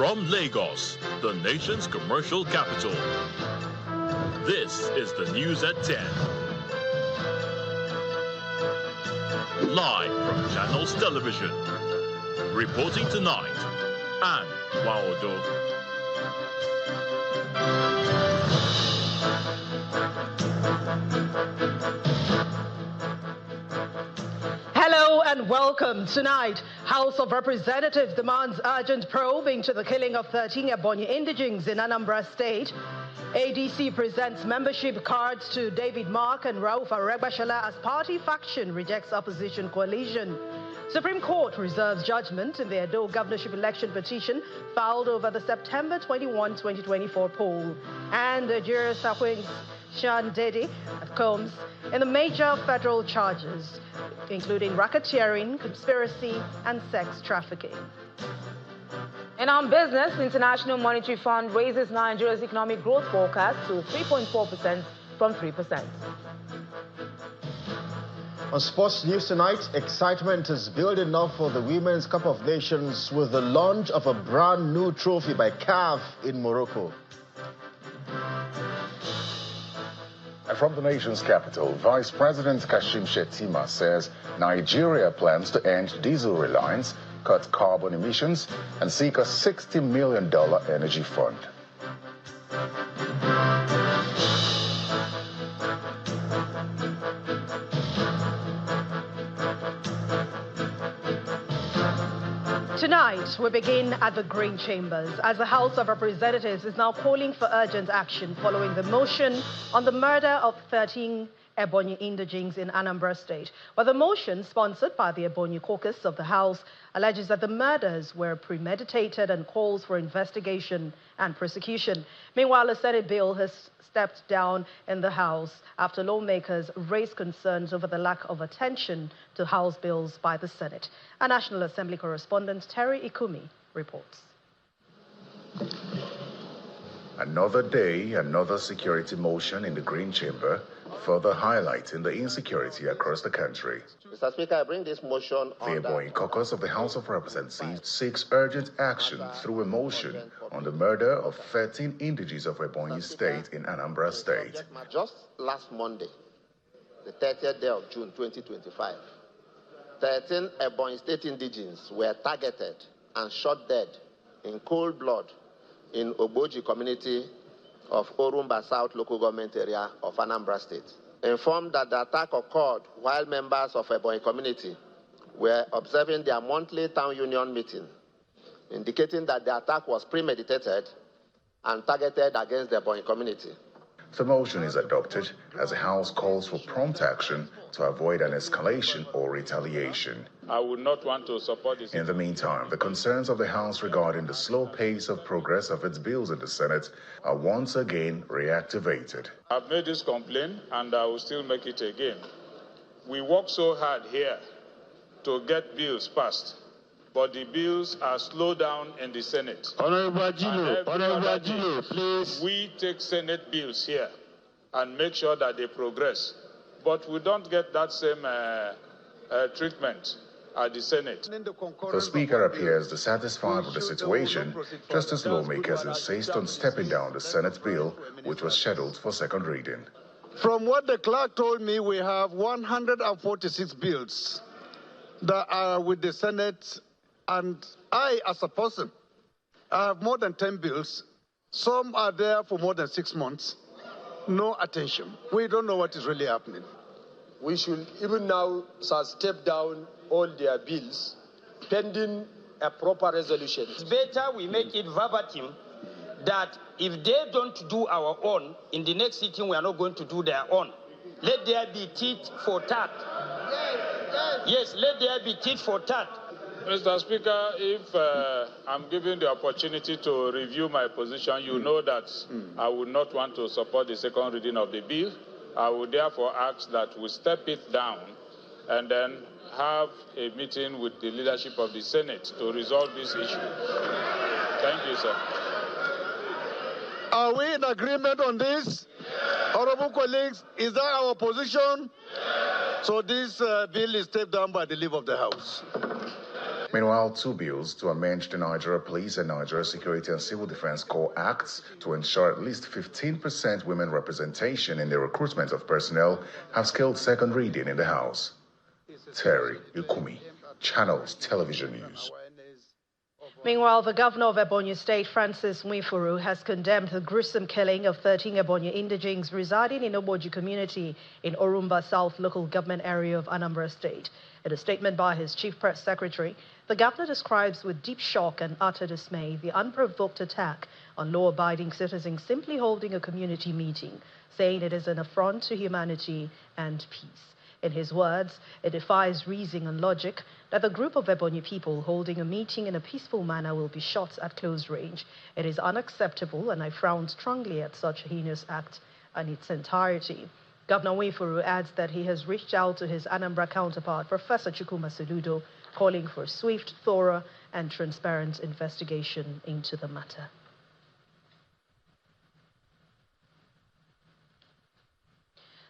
From Lagos, the nation's commercial capital, this is the news at 10. Live from Channels Television. Reporting tonight, Anne Waodo. Hello and welcome. Tonight, House of Representatives demands urgent probe into the killing of 13 Ebonyi indigents in Anambra State. ADC presents membership cards to David Mark and Rauf Aregbesola as party faction rejects opposition coalition. Supreme Court reserves judgment in the Edo governorship election petition filed over the September 21, 2024 poll. And Nigeria's Sean Dede Combs in the major federal charges, including racketeering, conspiracy, and sex trafficking. And on business, the International Monetary Fund raises Nigeria's economic growth forecast to 3.4% from 3%. On sports news tonight, excitement is building up for the Women's Cup of Nations with the launch of a brand new trophy by CAF in Morocco. And from the nation's capital, Vice President Kashim Shettima says Nigeria plans to end diesel reliance, cut carbon emissions, and seek a $60 million energy fund. Tonight, we begin at the Green Chambers as the House of Representatives is now calling for urgent action following the motion on the murder of 13 Ebonyi indigents in Anambra State. But the motion, sponsored by the Ebonyi caucus of the House, alleges that the murders were premeditated and calls for investigation and prosecution. Meanwhile, a Senate bill has stepped down in the House after lawmakers raised concerns over the lack of attention to House bills by the Senate. Our National Assembly correspondent Terry Ikumi reports. Another day, another security motion in the Green Chamber, further highlighting the insecurity across the country. Mr. Speaker, I bring this motion on the Ebonyi caucus of the House of Representatives seeks urgent action through a motion on the murder of 13 indigenes of Ebonyi State in Anambra State. Just last Monday, the 30th day of June 2025, 13 Ebonyi State indigenes were targeted and shot dead in cold blood in Oboji community of Orumba South local government area of Anambra State. Informed that the attack occurred while members of Ebonyi community were observing their monthly town union meeting, indicating that the attack was premeditated and targeted against the Ebonyi community. The motion is adopted as the House calls for prompt action to avoid an escalation or retaliation. I would not want to support this. In the meantime, the concerns of the House regarding the slow pace of progress of its bills in the Senate are once again reactivated. I've made this complaint and I will still make it again. We work so hard here to get bills passed, but the bills are slowed down in the Senate. Honorable Gino, please. We take Senate bills here and make sure that they progress, but we don't get that same treatment at the Senate. The Speaker appears dissatisfied with the situation, just as lawmakers insist on stepping down the Senate bill, which was scheduled for second reading. From what the clerk told me, we have 146 bills that are with the Senate. And I, as a person, I have more than 10 bills. Some are there for more than 6 months. No attention. We don't know what is really happening. We should even now step down all their bills pending a proper resolution. It's better we make it verbatim that if they don't do our own, in the next sitting we are not going to do their own. Let there be tit for tat. Yes, let there be tit for tat. Mr. Speaker, if I'm given the opportunity to review my position, you know that I would not want to support the second reading of the bill. I would therefore ask that we step it down and then have a meeting with the leadership of the Senate to resolve this issue. Thank you, sir. Are we in agreement on this? Honorable colleagues, is that our position? So this bill is stepped down by the leave of the House. Meanwhile, 2 bills to amend the Nigeria Police and Nigeria Security and Civil Defense Corps Acts to ensure at least 15% women representation in the recruitment of personnel have scaled second reading in the House. Terry Ukumi, Channels Television News. Meanwhile, the governor of Ebonyi State, Francis Nwifuru, has condemned the gruesome killing of 13 Ebonyi indigenes residing in Oboji community in Orumba South local government area of Anambra State. In a statement by his chief press secretary, the governor describes with deep shock and utter dismay the unprovoked attack on law-abiding citizens simply holding a community meeting, saying it is an affront to humanity and peace. In his words, it defies reason and logic that a group of Ebonyi people holding a meeting in a peaceful manner will be shot at close range. It is unacceptable, and I frown strongly at such a heinous act in its entirety. Governor Nwifuru adds that he has reached out to his Anambra counterpart, Professor Chukwuma Soludo, calling for a swift, thorough, and transparent investigation into the matter.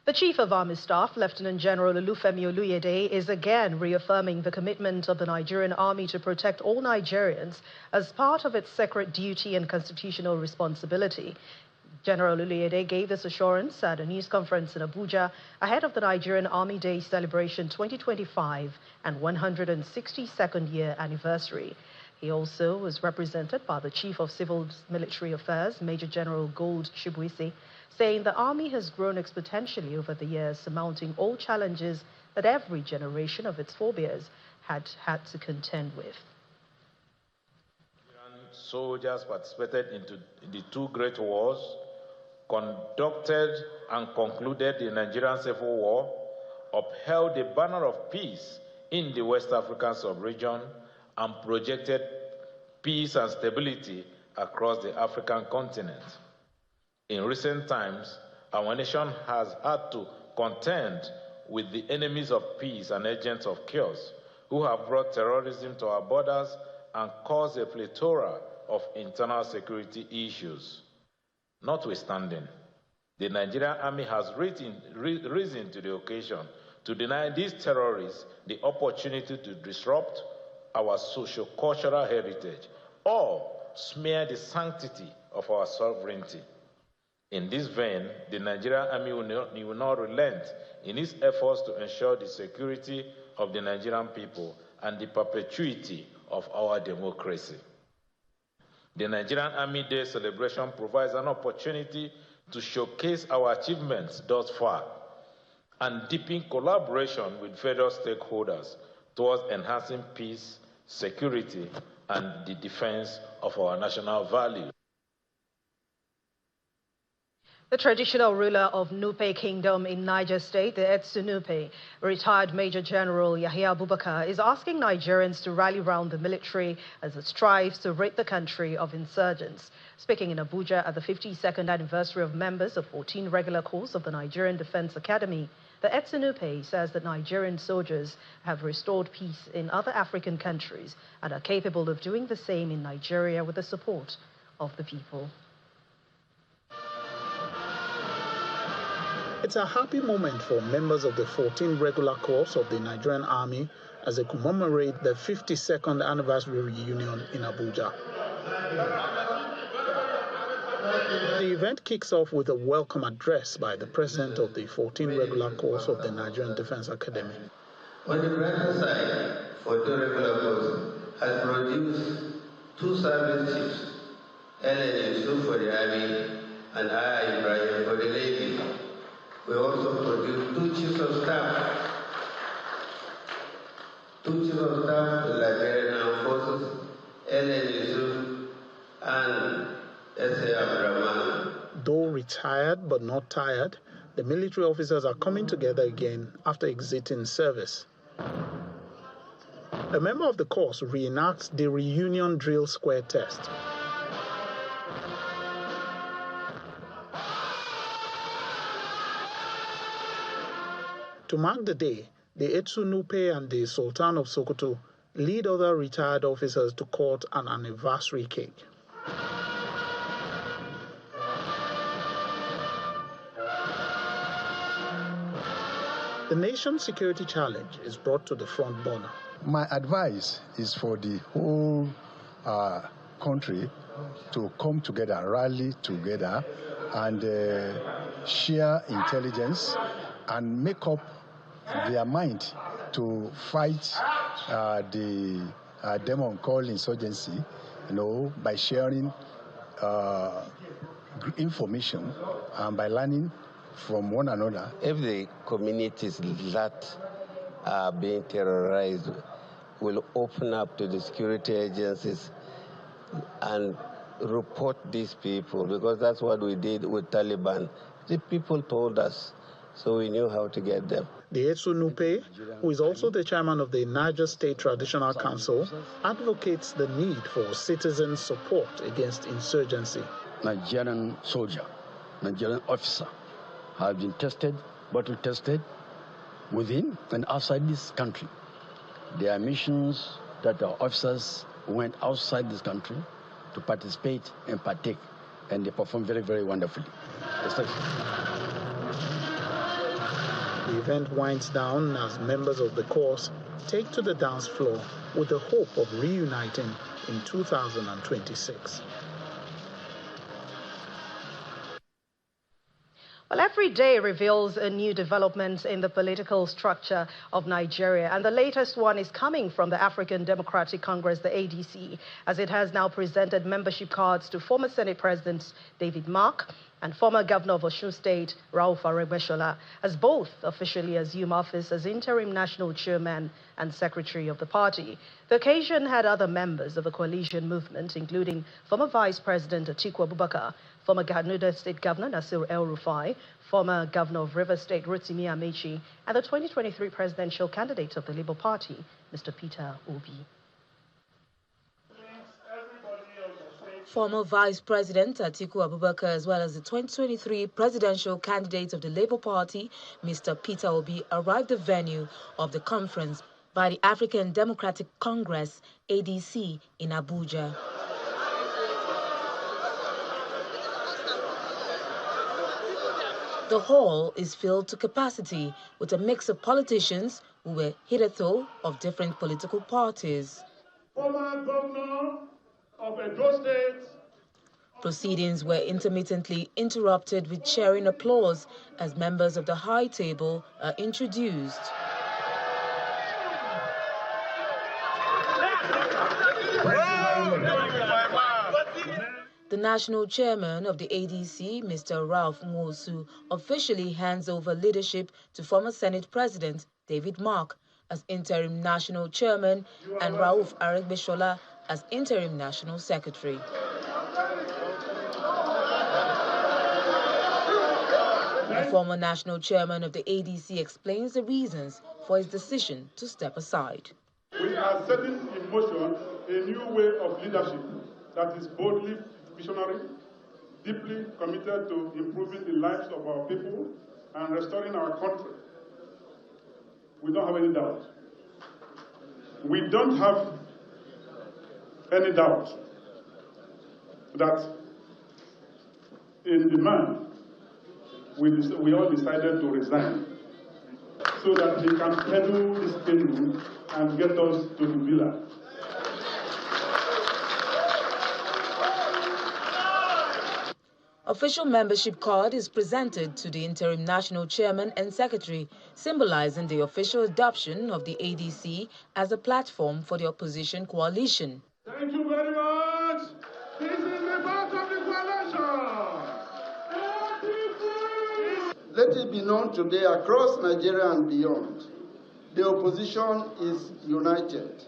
The Chief of Army Staff, Lieutenant General Olufemi Oluyede, is again reaffirming the commitment of the Nigerian Army to protect all Nigerians as part of its sacred duty and constitutional responsibility. General Oluyede gave this assurance at a news conference in Abuja ahead of the Nigerian Army Day celebration 2025 and 162nd year anniversary. He also was represented by the Chief of Civil Military Affairs, Major General Gold Shibwisi, saying the Army has grown exponentially over the years, surmounting all challenges that every generation of its forebears had to contend with. Soldiers participated in the 2 great wars, conducted and concluded the Nigerian Civil War, upheld the banner of peace in the West African sub-region, and projected peace and stability across the African continent. In recent times, our nation has had to contend with the enemies of peace and agents of chaos who have brought terrorism to our borders and caused a plethora of internal security issues. Notwithstanding, the Nigerian Army has risen to the occasion to deny these terrorists the opportunity to disrupt our socio-cultural heritage or smear the sanctity of our sovereignty. In this vein, the Nigerian Army will not relent in its efforts to ensure the security of the Nigerian people and the perpetuity of our democracy. The Nigerian Army Day celebration provides an opportunity to showcase our achievements thus far and deepen collaboration with federal stakeholders towards enhancing peace, security, and the defense of our national values. The traditional ruler of Nupe Kingdom in Niger State, the Etsu Nupe, retired Major General Yahya Abubakar, is asking Nigerians to rally round the military as it strives to rid the country of insurgents. Speaking in Abuja at the 52nd anniversary of members of 14 regular corps of the Nigerian Defense Academy, the Etsu Nupe says that Nigerian soldiers have restored peace in other African countries and are capable of doing the same in Nigeria with the support of the people. It's a happy moment for members of the 14 regular corps of the Nigerian Army as they commemorate the 52nd anniversary reunion in Abuja. The event kicks off with a welcome address by the president of the 14 regular corps of the Nigerian Defense Academy. On the brighter side, 14 regular corps has produced 2 service chiefs, Ellen Yusuf for the Army and Aya Ibrahim for the Navy. We also produced 2 chiefs of staff. 2 chiefs of staff to the Nigerian Armed Forces, Ellen Yusuf and S.A. Abdurrahman. Though retired but not tired, the military officers are coming together again after exiting service. A member of the corps reenacts the reunion drill square test. To mark the day, the Etsu Nupe and the Sultan of Sokoto lead other retired officers to court an anniversary cake. The nation's security challenge is brought to the front burner. My advice is for the whole country to come together, rally together, and share intelligence and make up their mind to fight the demon called insurgency, by sharing information and by learning from one another. If the communities that are being terrorized will open up to the security agencies and report these people, because that's what we did with Taliban. The people told us, so we knew how to get them. The Etsu Nupe, who is also the chairman of the Niger State Traditional Council, advocates the need for citizen support against insurgency. Nigerian soldier, Nigerian officer have been tested, battle tested, within and outside this country. There are missions that our officers went outside this country to participate and partake, and they perform very, very wonderfully. The event winds down as members of the corps take to the dance floor with the hope of reuniting in 2026. Well, every day reveals a new development in the political structure of Nigeria. And the latest one is coming from the African Democratic Congress, the ADC, as it has now presented membership cards to former Senate President David Mark and former Governor of Osun State, Rauf Aregbesola, as both officially assume office as interim national chairman and secretary of the party. The occasion had other members of the coalition movement, including former Vice President Atiku Abubakar, former Kaduna State Governor Nasir El-Rufai, former Governor of Rivers State Rotimi Amechi, and the 2023 presidential candidate of the Labour Party, Mr. Peter Obi. Former Vice President Atiku Abubakar, as well as the 2023 presidential candidate of the Labour Party, Mr. Peter Obi, arrived at the venue of the conference by the African Democratic Congress, ADC, in Abuja. The hall is filled to capacity with a mix of politicians who were hitherto of different political parties. Former Governor of Edo State. Proceedings were intermittently interrupted with cheering applause as members of the high table are introduced. The national chairman of the ADC, Mr. Ralph Nwosu, officially hands over leadership to former Senate President David Mark as interim national chairman and Rauf Aregbesola as interim national secretary. The former national chairman of the ADC explains the reasons for his decision to step aside. We are setting in motion a new way of leadership that is boldly visionary, deeply committed to improving the lives of our people and restoring our country. We don't have any doubt. We don't have any doubt that in demand, we all decided to resign so that he can pedal this pendulum and get us to the villa. Official membership card is presented to the interim national chairman and secretary, symbolizing the official adoption of the ADC as a platform for the opposition coalition. Thank you very much. This is the vote of the coalition. Let it be known today across Nigeria and beyond, the opposition is united.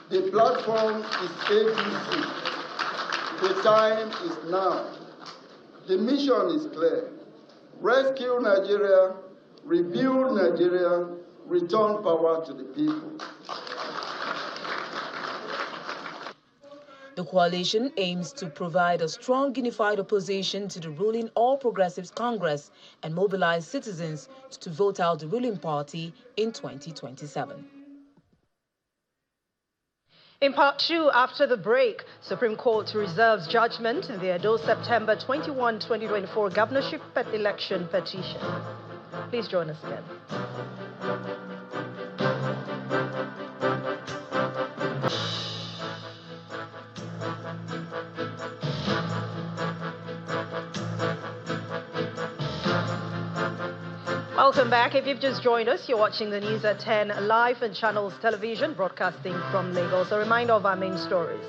The platform is ABC. The time is now. The mission is clear. Rescue Nigeria, rebuild Nigeria, return power to the people. The coalition aims to provide a strong unified opposition to the ruling All Progressives Congress and mobilize citizens to vote out the ruling party in 2027. In part two, after the break, Supreme Court reserves judgment in the Edo September 21, 2024 governorship election petition. Please join us again. Welcome back. If you've just joined us, you're watching the News at 10 live on Channels Television, broadcasting from Lagos. A reminder of our main stories.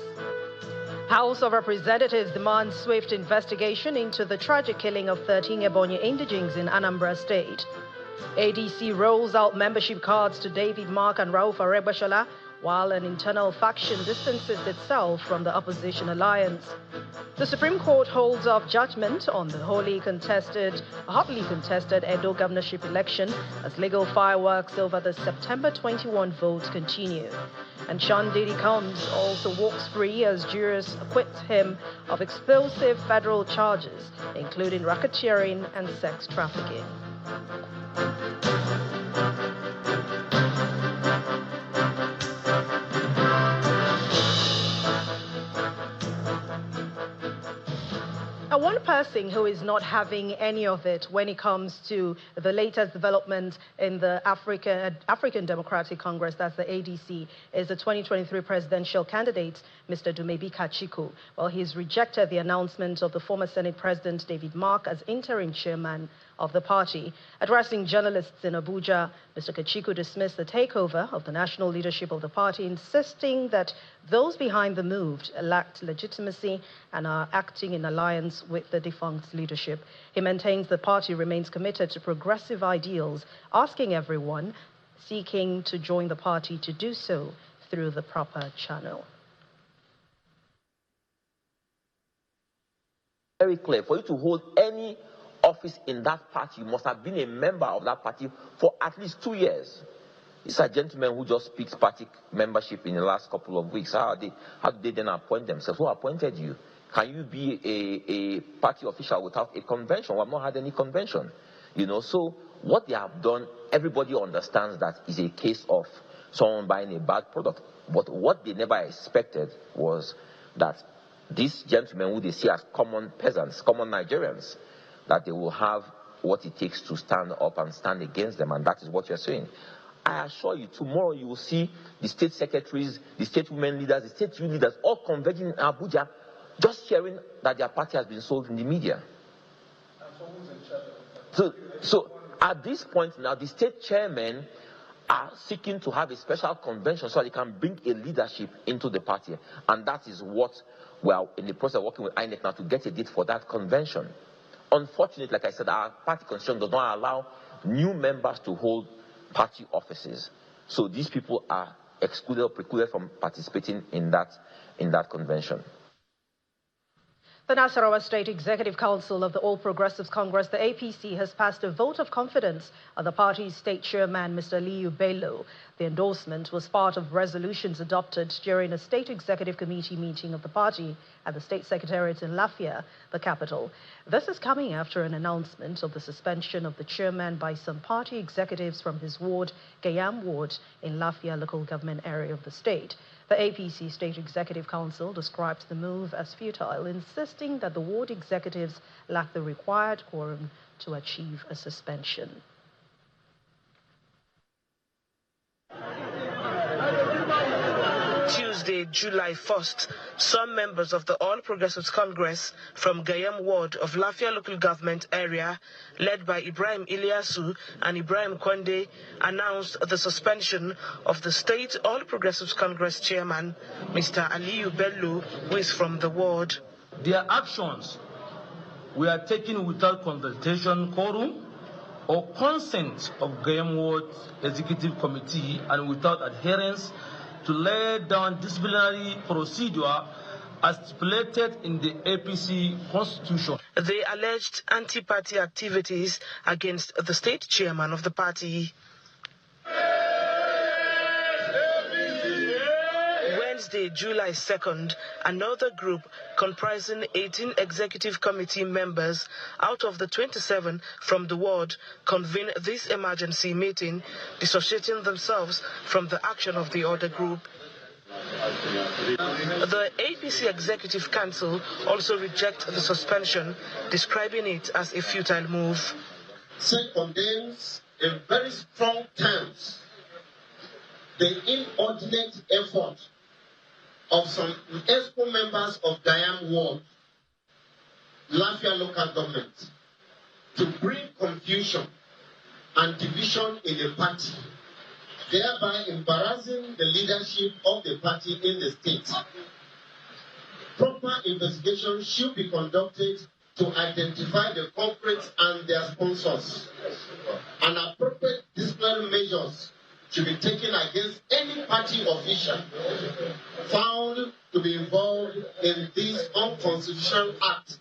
House of Representatives demands swift investigation into the tragic killing of 13 Ebonyi indigents in Anambra State. ADC rolls out membership cards to David Mark and Rauf Aregbesola, while an internal faction distances itself from the opposition alliance. The Supreme Court holds off judgment on the hotly contested Edo governorship election as legal fireworks over the September 21 votes continue. And Sean Diddy Combs also walks free as jurors acquit him of explosive federal charges, including racketeering and sex trafficking. One person who is not having any of it when it comes to the latest development in the African Democratic Congress, that's the ADC, is the 2023 presidential candidate, Mr. Dumebi Kachiku. Well, he's rejected the announcement of the former Senate President David Mark as interim chairman of the party. Addressing journalists in Abuja, Mr. Kachiku dismissed the takeover of the national leadership of the party, insisting that those behind the move lacked legitimacy and are acting in alliance with the defunct leadership. He maintains the party remains committed to progressive ideals, asking everyone seeking to join the party to do so through the proper channel. Very clear, for you to hold any office in that party, you must have been a member of that party for at least 2 years. These are gentlemen who just picked party membership in the last couple of weeks. How do they then appoint themselves? Who appointed you? Can you be a party official without a convention? We have not had any convention. You know, so what they have done, everybody understands that is a case of someone buying a bad product. But what they never expected was that these gentlemen, who they see as common peasants, common Nigerians, that they will have what it takes to stand up and stand against them, and that is what you're saying. I assure you, tomorrow you will see the state secretaries, the state women leaders, the state youth leaders all converging in Abuja, just hearing that their party has been sold in the media. So at this point now, the state chairmen are seeking to have a special convention so they can bring a leadership into the party. And that is what we are in the process of working with INEC now to get a date for that convention. Unfortunately, like I said, our party constitution does not allow new members to hold party offices. So these people are excluded or precluded from participating in that convention. The Nasarawa State Executive Council of the All Progressives Congress, the APC, has passed a vote of confidence on the party's state chairman, Mr. Aliyu Bello. The endorsement was part of resolutions adopted during a state executive committee meeting of the party at the state secretariat in Lafia, the capital. This is coming after an announcement of the suspension of the chairman by some party executives from his ward, Gayam Ward, in Lafia local government area of the state. The APC State Executive Council describes the move as futile, insisting that the ward executives lack the required quorum to achieve a suspension. Tuesday, July 1st, some members of the All Progressives Congress from Gayam Ward of Lafia local government area, led by Ibrahim Ilyasu and Ibrahim Konde, announced the suspension of the State All Progressives Congress chairman, Mr. Aliyu Bello, who is from the ward. Their actions were taken without consultation, quorum, or consent of Gayam Ward Executive Committee and without adherence to lay down disciplinary procedure as stipulated in the APC constitution. They alleged anti-party activities against the state chairman of the party. Wednesday, July 2nd, another group comprising 18 executive committee members out of the 27 from the ward convened this emergency meeting, dissociating themselves from the action of the other group. The APC Executive Council also rejected the suspension, describing it as a futile move. It condemns in very strong terms the inordinate effort of some ESCO members of Gayam Ward, Lafia local government, to bring confusion and division in the party, thereby embarrassing the leadership of the party in the state. Proper investigation should be conducted to identify the culprits and their sponsors. And appropriate disciplinary measures should be taken against any party official found to be involved in this unconstitutional act.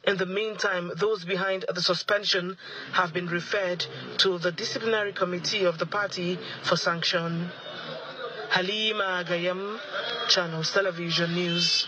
In the meantime, those behind the suspension have been referred to the disciplinary committee of the party for sanction. Halima Gayam, Channels Television News.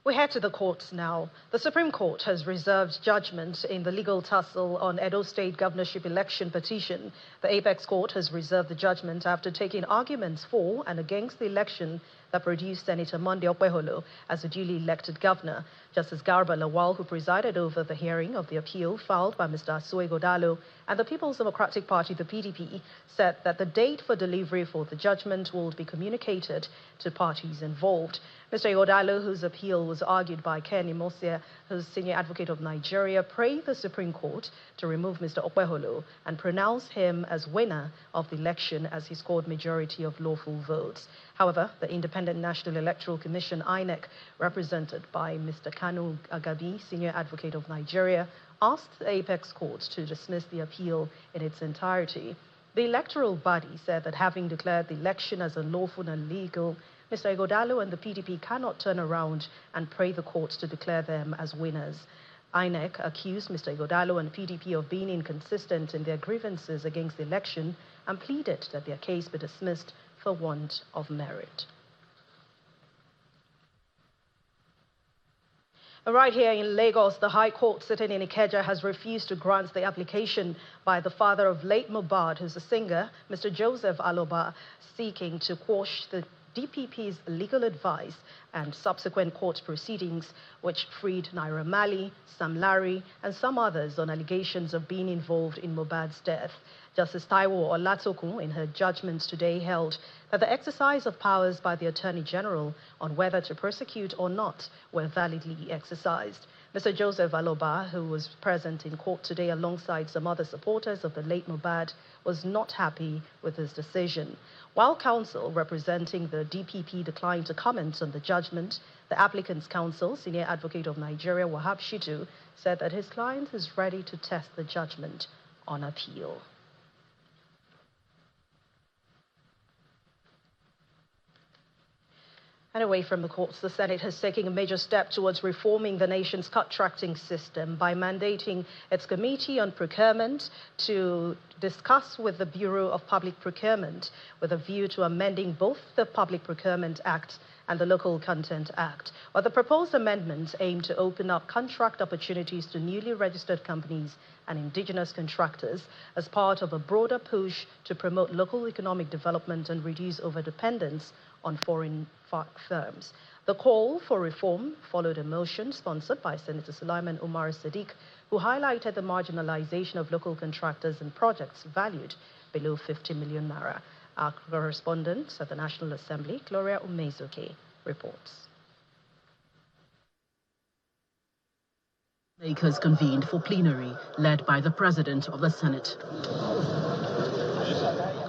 We head to the courts now. The Supreme Court has reserved judgment in the legal tussle on Edo State governorship election petition. The Apex Court has reserved the judgment after taking arguments for and against the election that produced Senator Monday Okpeholo as the duly elected governor. Justice Garba Lawal, who presided over the hearing of the appeal filed by Mr. Asue Godalo and the People's Democratic Party, the PDP, said that the date for delivery for the judgment will be communicated to parties involved. Mr. Godalo, whose appeal was argued by Kenny Mosia, who's senior advocate of Nigeria, prayed the Supreme Court to remove Mr. Okpeholo and pronounce him as winner of the election as he scored majority of lawful votes. However, the Independent National Electoral Commission, INEC, represented by Mr. Kanu Agabi, senior advocate of Nigeria, asked the Apex Court to dismiss the appeal in its entirety. The electoral body said that having declared the election as unlawful and illegal, Mr. Godalo and the PDP cannot turn around and pray the courts to declare them as winners. INEC accused Mr. Godalo and PDP of being inconsistent in their grievances against the election and pleaded that their case be dismissed for want of merit. Right here in Lagos, the High Court sitting in Ikeja has refused to grant the application by the father of late Mohbad, who's a singer, Mr. Joseph Aloba, seeking to quash the DPP's legal advice and subsequent court proceedings, which freed Naira Marley, Sam Larry, and some others on allegations of being involved in Mohbad's death. Justice Taiwo Olatokun, in her judgment today, held that the exercise of powers by the Attorney General on whether to prosecute or not were validly exercised. Mr. Joseph Aloba, who was present in court today alongside some other supporters of the late Mohbad, was not happy with his decision. While counsel representing the DPP declined to comment on the judgment, the applicant's counsel, senior advocate of Nigeria, Wahab Shitu, said that his client is ready to test the judgment on appeal. And away from the courts, the Senate has taken a major step towards reforming the nation's contracting system by mandating its Committee on Procurement to discuss with the Bureau of Public Procurement with a view to amending both the Public Procurement Act and the Local Content Act. While the proposed amendments aim to open up contract opportunities to newly registered companies and indigenous contractors as part of a broader push to promote local economic development and reduce overdependence on foreign firms. The call for reform followed a motion sponsored by Senator Sulaiman Umar Sadiq, who highlighted the marginalization of local contractors and projects valued below 50 million naira. Our correspondent at the National Assembly, Gloria Umezuke, reports. Makers convened for plenary, led by the President of the Senate.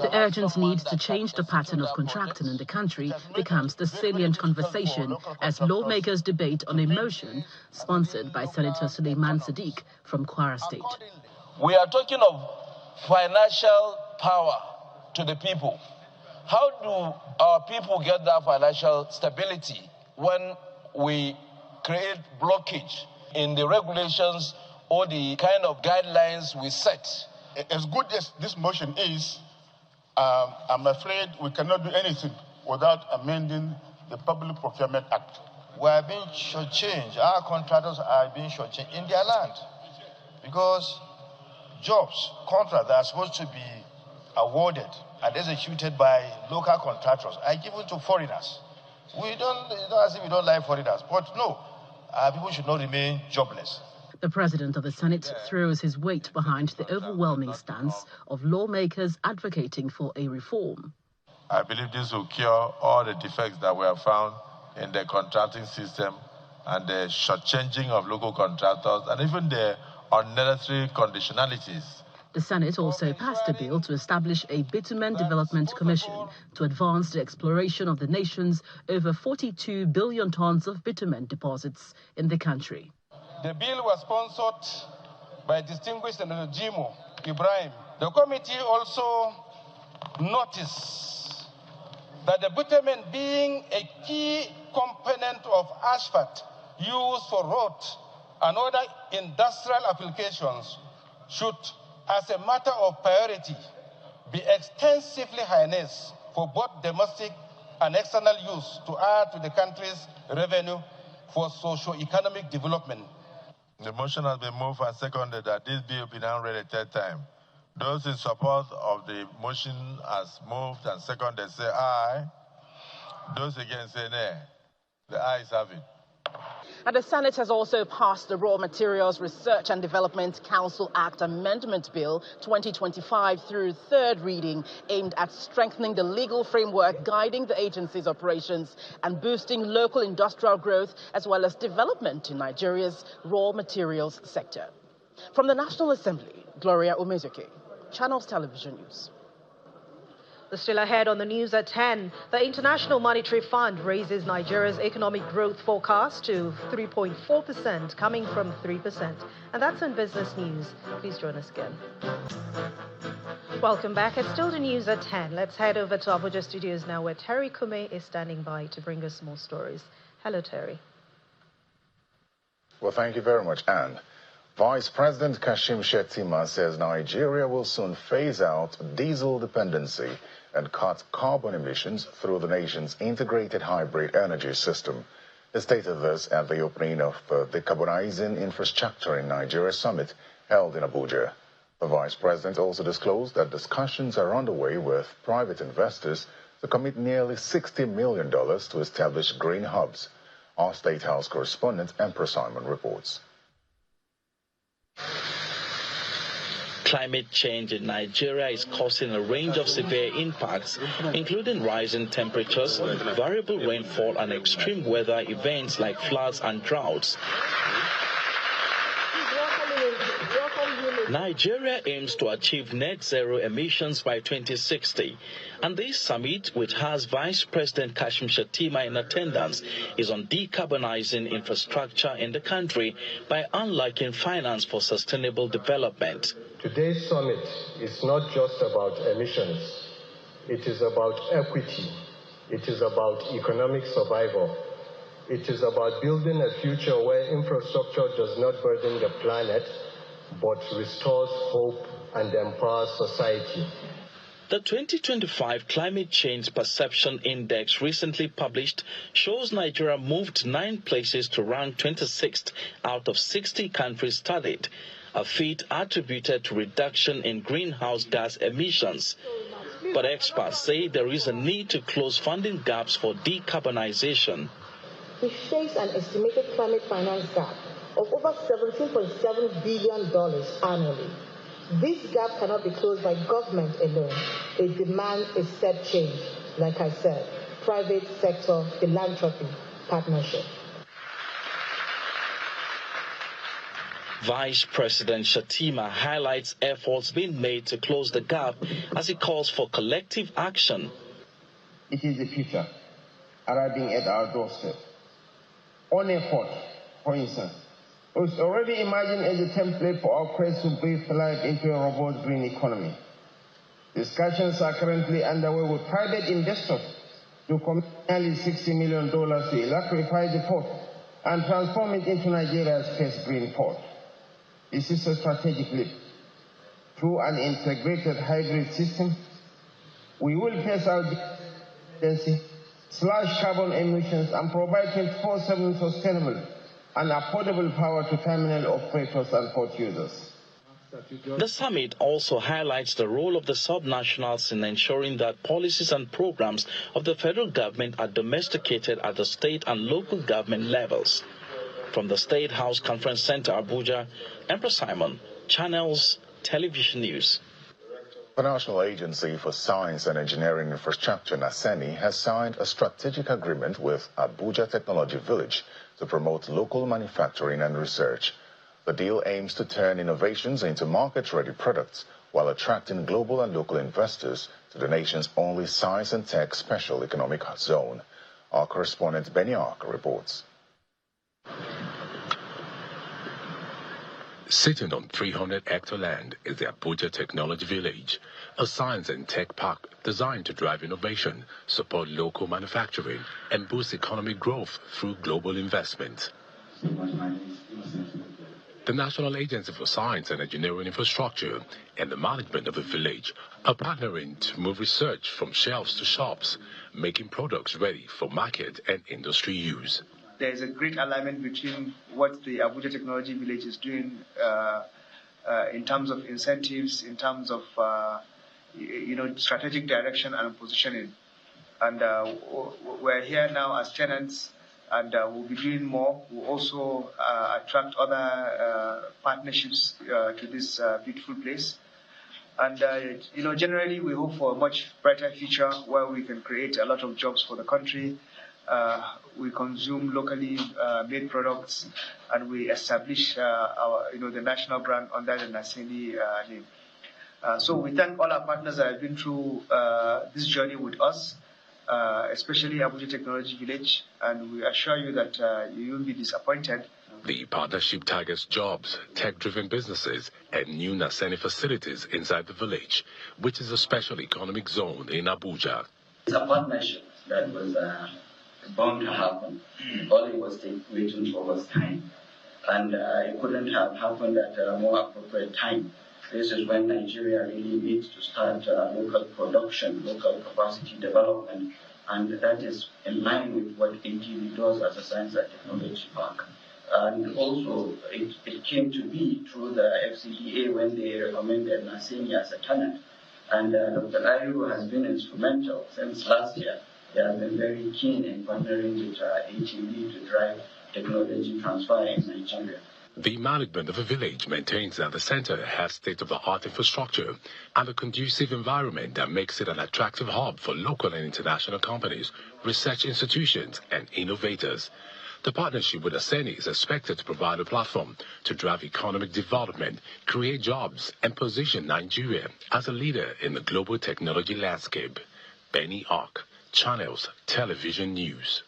The urgent need to change the pattern of contracting in the country becomes the salient conversation as lawmakers debate on a motion sponsored by Senator Suleiman Sadiq from Kwara State. We are talking of financial power to the people. How do our people get that financial stability when we create blockage in the regulations or the kind of guidelines we set? As good as this motion is, I'm afraid we cannot do anything without amending the Public Procurement Act. We are being shortchanged. Our contractors are being shortchanged in their land because jobs, contracts that are supposed to be awarded and executed by local contractors are given to foreigners. It's not as if we don't like foreigners, but no, people should not remain jobless. The President of the Senate throws his weight behind the overwhelming stance of lawmakers advocating for a reform. I believe this will cure all the defects that were found in the contracting system and the shortchanging of local contractors, and even the unnecessary conditionalities. The Senate also passed a bill to establish a bitumen development commission to advance the exploration of the nation's over 42 billion tons of bitumen deposits in the country. The bill was sponsored by distinguished Senator Jimo Ibrahim. The committee also noticed that the bitumen, being a key component of asphalt used for road and other industrial applications, should, as a matter of priority, be extensively harnessed for both domestic and external use to add to the country's revenue for socio-economic development. The motion has been moved and seconded that this bill be now read a third time. Those in support of the motion as moved and seconded say aye. Those against say nay. The ayes have it. And the Senate has also passed the Raw Materials Research and Development Council Act Amendment Bill 2025 through third reading, aimed at strengthening the legal framework guiding the agency's operations and boosting local industrial growth as well as development in Nigeria's raw materials sector. From the National Assembly, Gloria Omezuke, Channels Television News. Still ahead on the news at 10, the International Monetary Fund raises Nigeria's economic growth forecast to 3.4%, coming from 3%. And that's in business news. Please join us again. Welcome back. It's still the news at 10. Let's head over to Abuja Studios now, where Terry Kume is standing by to bring us more stories. Hello, Terry. Well, thank you very much, Anne. Vice President Kashim Shettima says Nigeria will soon phase out diesel dependency and cut carbon emissions through the nation's integrated hybrid energy system. He stated this at the opening of the Decarbonizing Infrastructure in Nigeria Summit held in Abuja. The Vice President also disclosed that discussions are underway with private investors to commit nearly $60 million to establish green hubs. Our State House correspondent, Empress Simon, reports. Climate change in Nigeria is causing a range of severe impacts, including rising temperatures, variable rainfall, and extreme weather events like floods and droughts. Nigeria aims to achieve net zero emissions by 2060, and this summit, which has Vice President Kashim Shettima in attendance, is on decarbonizing infrastructure in the country by unlocking finance for sustainable development. Today's summit is not just about emissions. It is about equity. It is about economic survival. It is about building a future where infrastructure does not burden the planet, but restores hope and empowers society. The 2025 Climate Change Perception Index, recently published, shows Nigeria moved 9 places to rank 26th out of 60 countries studied, a feat attributed to reduction in greenhouse gas emissions. But experts say there is a need to close funding gaps for decarbonization. We face an estimated climate finance gap of over $17.7 billion annually. This gap cannot be closed by government alone. It demands a step change, like I said, private sector philanthropy partnership. Vice President Shettima highlights efforts being made to close the gap as he calls for collective action. It is the future arriving at our doorstep. On a port, for instance, was already imagined as a template for our quest to breathe life into a robust green economy. Discussions are currently underway with private investors to commit nearly $60 million to electrify the port and transform it into Nigeria's first green port. This is a strategic leap. Through an integrated hybrid system, we will phase out dependency, slash carbon emissions, and provide 24/7 sustainable and affordable power to terminal operators and port users. The summit also highlights the role of the subnationals in ensuring that policies and programs of the federal government are domesticated at the state and local government levels. From the State House Conference Center, Abuja, Empress Simon, Channels Television News. The National Agency for Science and Engineering Infrastructure, NASENI, has signed a strategic agreement with Abuja Technology Village to promote local manufacturing and research. The deal aims to turn innovations into market-ready products while attracting global and local investors to the nation's only science and tech special economic zone. Our correspondent Ebonyi reports. Sitting on 300-hectare land is the Abuja Technology Village, a science and tech park designed to drive innovation, support local manufacturing, and boost economic growth through global investment. The National Agency for Science and Engineering Infrastructure and the management of the village are partnering to move research from shelves to shops, making products ready for market and industry use. There is a great alignment between what the Abuja Technology Village is doing in terms of incentives, in terms of strategic direction and positioning. And we're here now as tenants, and we'll be doing more. We'll also attract other partnerships to this beautiful place. And generally, we hope for a much brighter future where we can create a lot of jobs for the country. We consume locally made products, and we establish the national brand under the NASENI name. So we thank all our partners that have been through this journey with us, especially Abuja Technology Village, and we assure you that you won't be disappointed. The partnership targets jobs, tech-driven businesses, and new NASENI facilities inside the village, which is a special economic zone in Abuja. It's a partnership that was bound to happen. All it was waiting for was time. And it couldn't have happened at a more appropriate time. This is when Nigeria really needs to start local production, local capacity development, and that is in line with what ATV does as a science and technology park. And also, it came to be through the FCDA when they recommended NASENI as a tenant. And Dr. Ayu has been instrumental since last year. They have been very keen in partnering with ATV to drive technology transfer in Nigeria. The management of the village maintains that the center has state-of-the-art infrastructure and a conducive environment that makes it an attractive hub for local and international companies, research institutions, and innovators. The partnership with NASENI is expected to provide a platform to drive economic development, create jobs, and position Nigeria as a leader in the global technology landscape. Ebonyi, Channels Television News.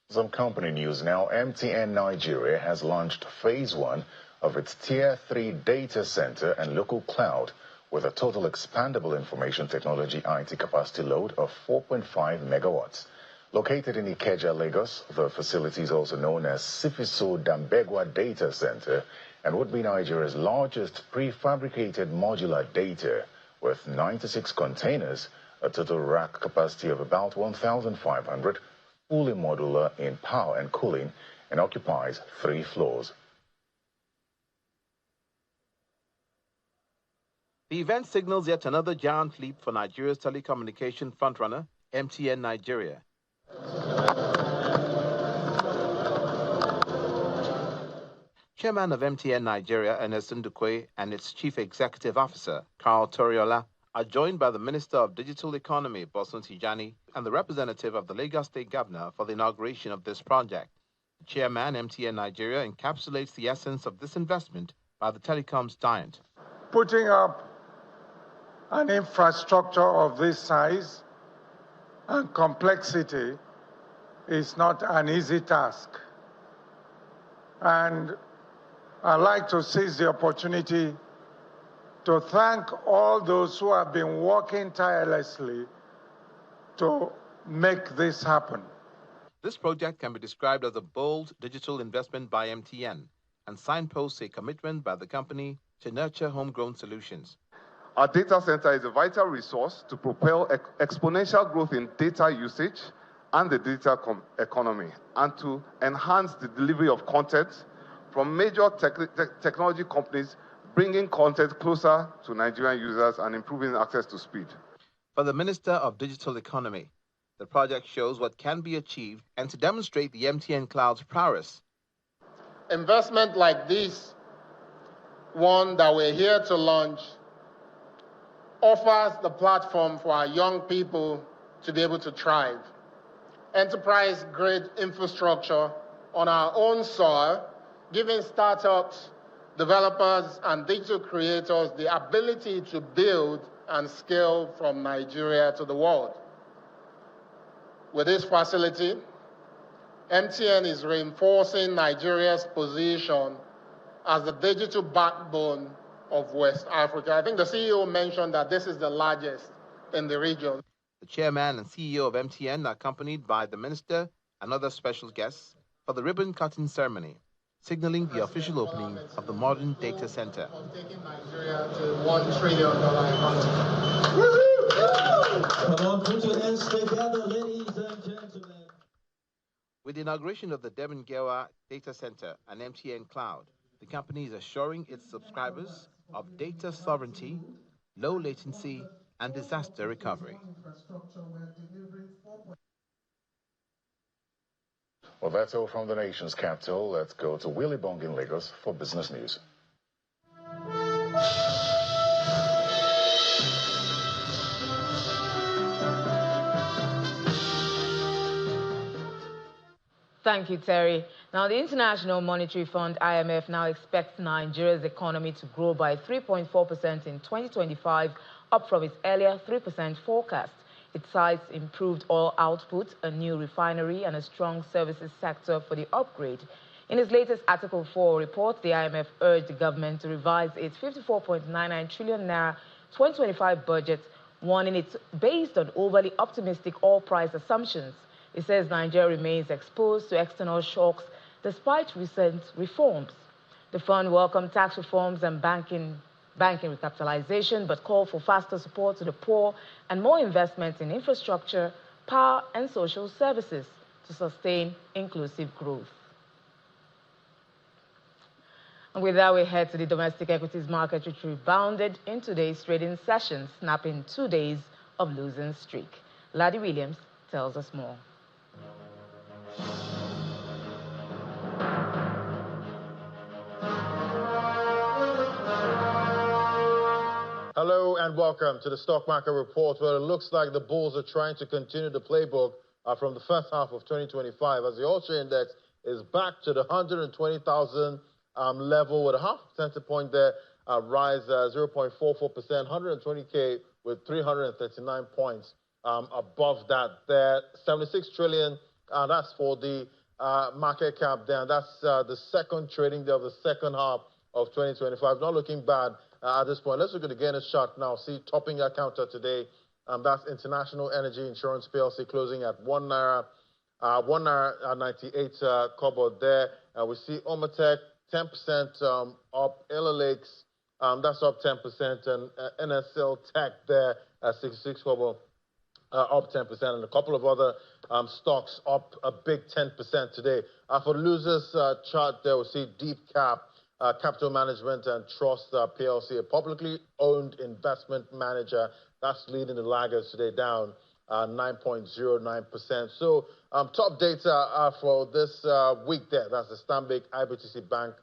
Some company news now. MTN Nigeria has launched phase 1 of its Tier 3 data center and local cloud with a total expandable information technology IT capacity load of 4.5 megawatts. Located in Ikeja, Lagos, the facility is also known as Sifiso Dambegwa Data Center and would be Nigeria's largest prefabricated modular data with 96 containers, a total rack capacity of about 1,500, fully modular in power and cooling, and occupies 3 floors. The event signals yet another giant leap for Nigeria's telecommunication frontrunner, MTN Nigeria. Chairman of MTN Nigeria, Ernest Ndukwe, and its Chief Executive Officer, Carl Toriola, are joined by the Minister of Digital Economy, Bosun Tijani, and the representative of the Lagos State Governor for the inauguration of this project. The Chairman, MTN Nigeria, encapsulates the essence of this investment by the telecoms giant. Putting up an infrastructure of this size and complexity is not an easy task. And I'd like to seize the opportunity to thank all those who have been working tirelessly to make this happen. This project can be described as a bold digital investment by MTN and signposts a commitment by the company to nurture homegrown solutions. Our data center is a vital resource to propel exponential growth in data usage and the digital economy, and to enhance the delivery of content from major technology companies, bringing content closer to Nigerian users and improving access to speed. For the Minister of Digital Economy, the project shows what can be achieved and to demonstrate the MTN Cloud's prowess. Investment like this, one that we're here to launch, offers the platform for our young people to be able to thrive. Enterprise-grade infrastructure on our own soil, giving startups, developers, and digital creators the ability to build and scale from Nigeria to the world. With this facility, MTN is reinforcing Nigeria's position as the digital backbone of West Africa. I think the CEO mentioned that this is the largest in the region. The chairman and CEO of MTN are accompanied by the minister and other special guests for the ribbon-cutting ceremony, signaling the official opening of the modern data center. Of taking Nigeria to $1 trillion economy. Come on, put your hands together, ladies and gentlemen. With the inauguration of the Debengewa Data Center and MTN Cloud, the company is assuring its subscribers of data sovereignty, low latency, and disaster recovery. Well, that's all from the nation's capital. Let's go to Willie Bong in Lagos for business news. Thank you, Terry. Now, the International Monetary Fund, IMF, now expects Nigeria's economy to grow by 3.4% in 2025, up from its earlier 3% forecast. It cites improved oil output, a new refinery, and a strong services sector for the upgrade. In its latest Article 4 report, the IMF urged the government to revise its 54.99 trillion naira 2025 budget, warning it's based on overly optimistic oil price assumptions. It says Nigeria remains exposed to external shocks despite recent reforms. The fund welcomed tax reforms and banking recapitalization, but called for faster support to the poor and more investment in infrastructure, power, and social services to sustain inclusive growth. And with that, we head to the domestic equities market, which rebounded in today's trading session, snapping 2 days of losing streak. Laddie Williams tells us more. Hello and welcome to the Stock Market Report, where it looks like the bulls are trying to continue the playbook from the first half of 2025, as the Ultra Index is back to the 120,000 level with a half percentage point there, rise 0.44%, 120K with 339 points above that there. 76 trillion, that's for the market cap there. That's the second trading day of the second half of 2025. Not looking bad at this point. Let's look at the gainers chart now. See, topping our counter today, that's International Energy Insurance PLC closing at 1 naira 98 kobo there. We see Omatech 10% up, Ella Lakes that's up 10%, and NSL Tech there at 66 kobo up 10%, and a couple of other stocks up a big 10% today. For the losers chart there, we see Deep Cap Capital Management and Trust PLC, a publicly owned investment manager, that's leading the laggers today, down 9.09%. So top data for this week there, that's the Stanbic IBTC Bank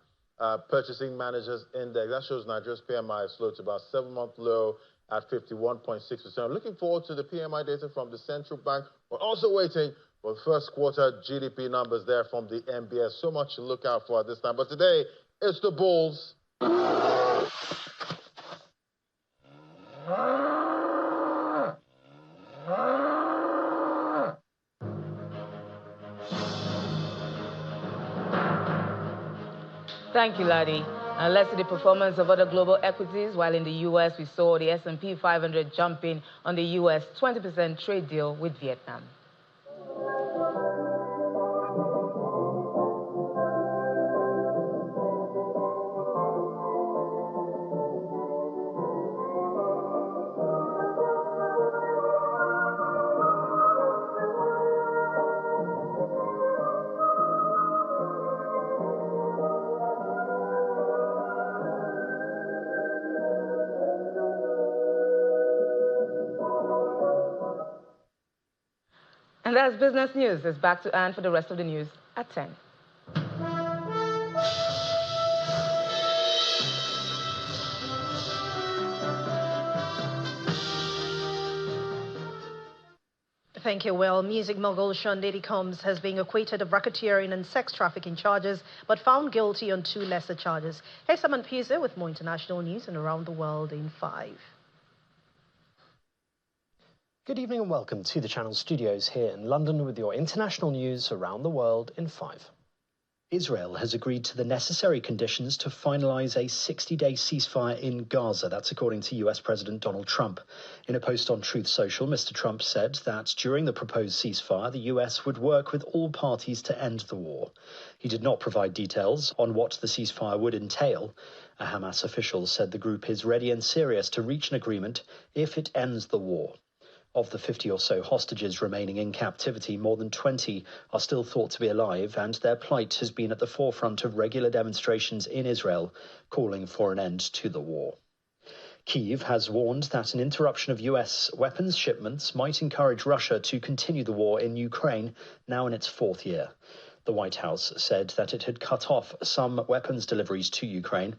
Purchasing Managers Index. That shows Nigeria's PMI is slow to about 7-month low at 51.6%. Looking forward to the PMI data from the central bank. We're also waiting for the first quarter GDP numbers there from the MBS. So much to look out for at this time. But today, it's the bulls. Thank you, Laddie. And let's see the performance of other global equities. While in the U.S., we saw the S&P 500 jumping on the U.S. 20% trade deal with Vietnam. And that's business news. It's back to Anne for the rest of the news at 10. Thank you, Will. Music mogul Sean Diddy Combs has been acquitted of racketeering and sex trafficking charges, but found guilty on 2 lesser charges. Here's Saman Pisa with more international news and around the world in 5. Good evening and welcome to the Channel Studios here in London with your international news around the world in 5. Israel has agreed to the necessary conditions to finalize a 60-day ceasefire in Gaza. That's according to US President Donald Trump. In a post on Truth Social, Mr. Trump said that during the proposed ceasefire, the US would work with all parties to end the war. He did not provide details on what the ceasefire would entail. A Hamas official said the group is ready and serious to reach an agreement if it ends the war. Of the 50 or so hostages remaining in captivity, more than 20 are still thought to be alive, and their plight has been at the forefront of regular demonstrations in Israel, calling for an end to the war. Kyiv has warned that an interruption of US weapons shipments might encourage Russia to continue the war in Ukraine, now in its 4th year. The White House said that it had cut off some weapons deliveries to Ukraine.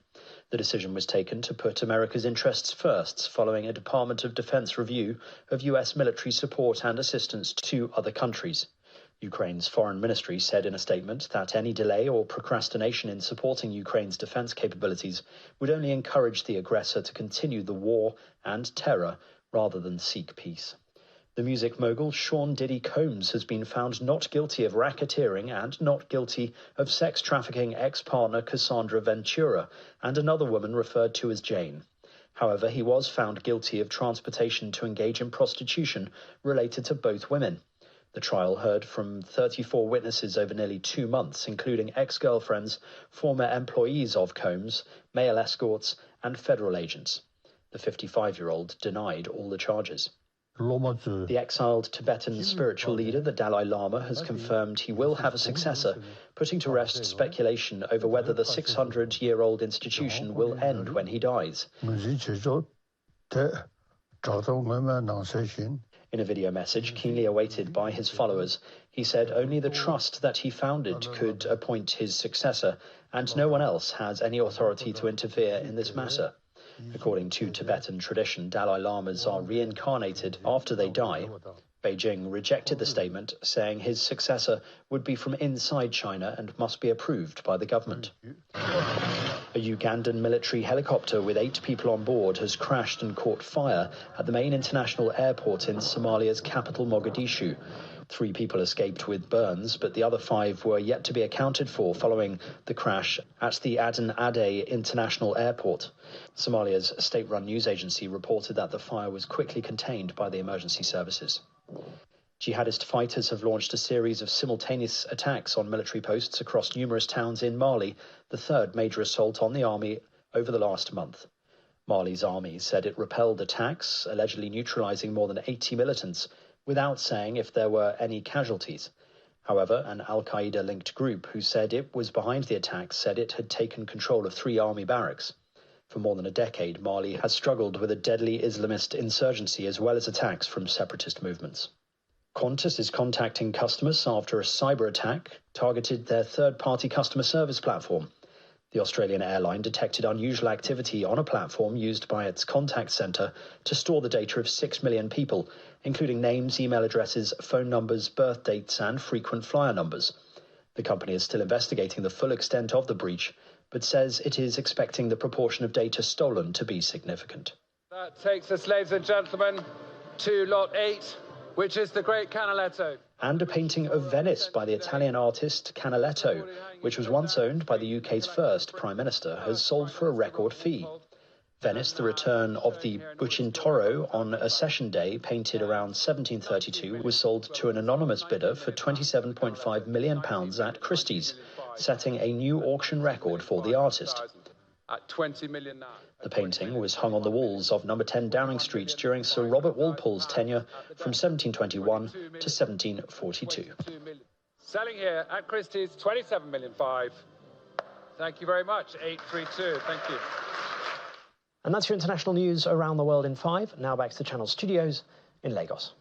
The decision was taken to put America's interests first, following a Department of Defense review of US military support and assistance to other countries. Ukraine's foreign ministry said in a statement that any delay or procrastination in supporting Ukraine's defense capabilities would only encourage the aggressor to continue the war and terror rather than seek peace. The music mogul Sean Diddy Combs has been found not guilty of racketeering and not guilty of sex trafficking ex-partner Cassandra Ventura and another woman referred to as Jane. However, he was found guilty of transportation to engage in prostitution related to both women. The trial heard from 34 witnesses over nearly 2 months, including ex-girlfriends, former employees of Combs, male escorts, and federal agents. The 55-year-old denied all the charges. The exiled Tibetan spiritual leader, the Dalai Lama, has confirmed he will have a successor, putting to rest speculation over whether the 600-year-old institution will end when he dies. In a video message keenly awaited by his followers, he said only the trust that he founded could appoint his successor, and no one else has any authority to interfere in this matter. According to Tibetan tradition, Dalai Lamas are reincarnated after they die. Beijing rejected the statement, saying his successor would be from inside China and must be approved by the government. A Ugandan military helicopter with 8 people on board has crashed and caught fire at the main international airport in Somalia's capital, Mogadishu. 3 people escaped with burns, but the other 5 were yet to be accounted for following the crash at the Aden Ade International Airport. Somalia's state-run news agency reported that the fire was quickly contained by the emergency services. Jihadist fighters have launched a series of simultaneous attacks on military posts across numerous towns in Mali, the 3rd major assault on the army over the last month. Mali's army said it repelled attacks, allegedly neutralizing more than 80 militants, without saying if there were any casualties. However, an al-Qaeda-linked group who said it was behind the attacks said it had taken control of 3 army barracks. For more than a decade, Mali has struggled with a deadly Islamist insurgency as well as attacks from separatist movements. Qantas is contacting customers after a cyber attack targeted their third-party customer service platform. The Australian airline detected unusual activity on a platform used by its contact centre to store the data of 6 million people, including names, email addresses, phone numbers, birth dates and frequent flyer numbers. The company is still investigating the full extent of the breach, but says it is expecting the proportion of data stolen to be significant. That takes us, ladies and gentlemen, to Lot 8, which is the Great Canaletto. And a painting of Venice by the Italian artist Canaletto, which was once owned by the UK's first Prime Minister, has sold for a record fee. Venice, the return of the Bucintoro on a session day painted around 1732, was sold to an anonymous bidder for £27.5 million at Christie's, setting a new auction record for the artist. At 20 million now. The painting was hung on the walls of number 10 Downing Street during Sir Robert Walpole's tenure from 1721 to 1742. Selling here at Christie's, 27.5 million. Thank you very much. 832. Thank you. And that's your international news around the world in 5. Now back to the Channel Studios in Lagos.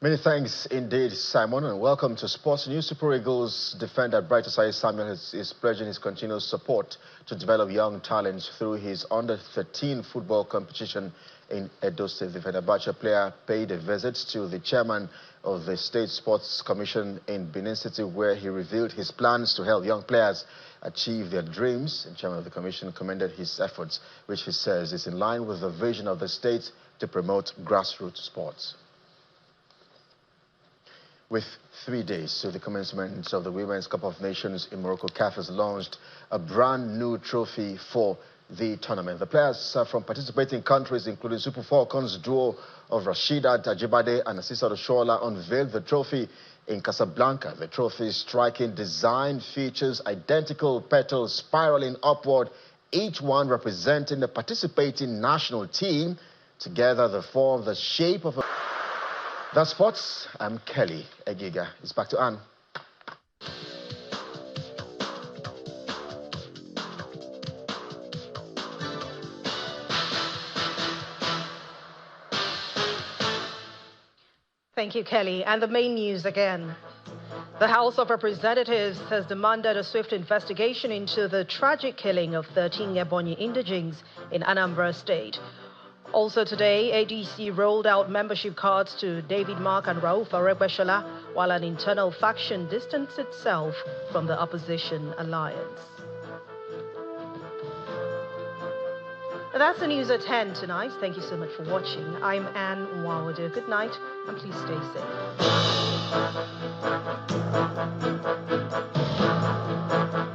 Many thanks indeed, Simon, and welcome to Sports News. Super Eagles defender Bright Osai Samuel is pledging his continuous support to develop young talents through his under-13 football competition in Edo State. The Fenerbahce player paid a visit to the chairman of the State Sports Commission in Benin City, where he revealed his plans to help young players achieve their dreams. The chairman of the commission commended his efforts, which he says is in line with the vision of the state to promote grassroots sports. With 3 days to the commencement of the Women's Cup of Nations in Morocco, CAF has launched a brand new trophy for the tournament. The players from participating countries, including Super Falcons duo of Rasheedat Ajibade and Asisat Oshoala, unveiled the trophy in Casablanca. The trophy's striking design features identical petals spiraling upward, each one representing the participating national team. Together, they form the shape of a... That's sports. I'm Kelly Egiga. It's back to Anne. Thank you, Kelly. And the main news again. The House of Representatives has demanded a swift investigation into the tragic killing of 13 Ebonyi indigenes in Anambra State. Also today, ADC rolled out membership cards to David Mark and Rauf Aregbesola, while an internal faction distanced itself from the opposition alliance. That's the news at 10 tonight. Thank you so much for watching. I'm Anne Nwawade. Good night, and please stay safe.